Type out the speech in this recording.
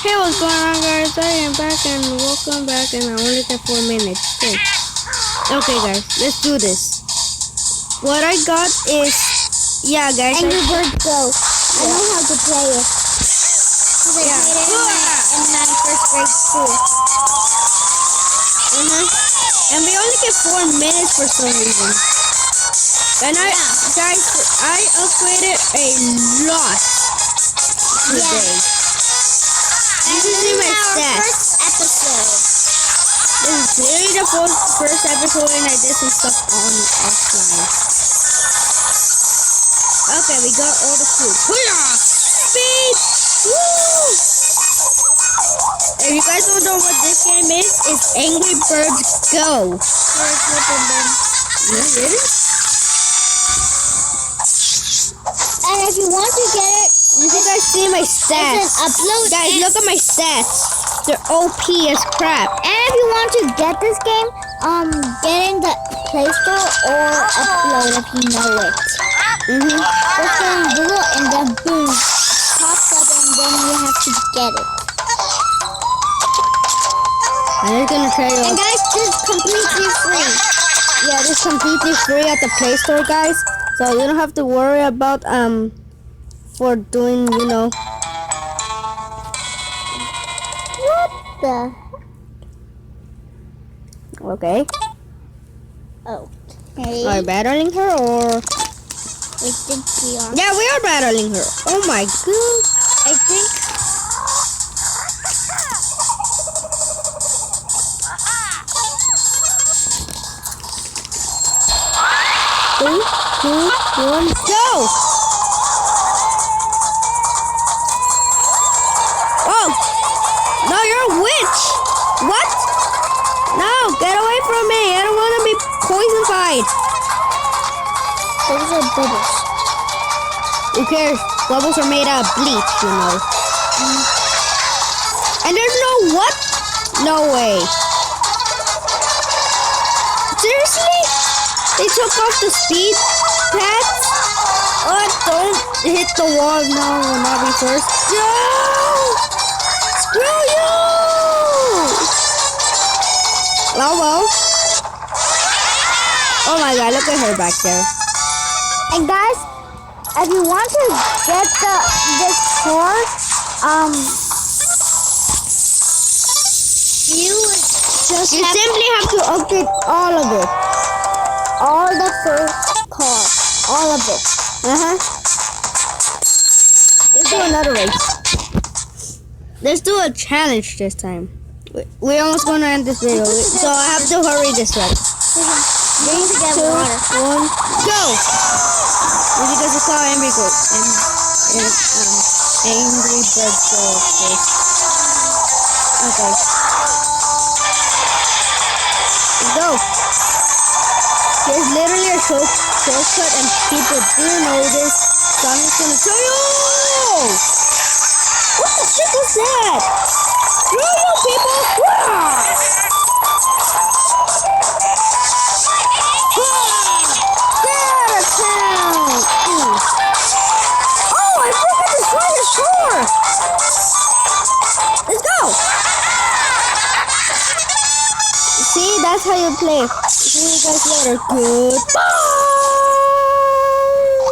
Hey, what's going on, guys? I am back and welcome back, and I only got 4 minutes. Okay, guys, let's do this. What I got is, yeah, guys. Angry Bird Go. I know how to play it. I played it in my first grade school. And we only get 4 minutes for some reason. And guys, I upgraded a lot today. This is my first episode. This is literally the first episode, and I did some stuff offline. Okay, we got all the food. Speed! Woo! If you guys don't know what this game is, it's Angry Birds Go. Yeah, really? And if you want to get it, you guys see my stats. Upload. Guys, look at my stats. They're OP as crap. And if you want to get this game, get in the Play Store or upload if you know it. Just go in Google and then boom, pops up, and then you have to get it. I'm just gonna tell you. And guys, this is completely free. Yeah, this is completely free at the Play Store, guys. So you don't have to worry about for doing, you know. What the? Okay. Oh. Hey. Are we battling her or? I think we are. Yeah, we are battling her. Oh my god. I think. Three, two, one, go! Oh! No, you're a witch! What? No, get away from me! I don't want to be poisoned. Those are bubbles. Who cares? Bubbles are made out of bleach, you know. And there's no what? No way. Seriously? They took off the speed pads? Oh, don't hit the wall. No, we'll not be first. No! Screw you! Oh, well. Oh my god, look at her back there. And guys, if you want to get this car, you simply have to upgrade all of it. All the first car, all of it. Let's do another race. Let's do a challenge this time. We're almost going to end this video, so I have to hurry this way. 3, 2, 1, go! Because it's called Angry Bird. Angry Bird Go. Okay. Let's go. There's literally a shortcut, and people do know this, so I'm just gonna show you. What the shit was that? Screw you, people! Get out of town! Oh, I forgot to try the shore! Let's go! See, that's how you play. See you guys later. Goodbye!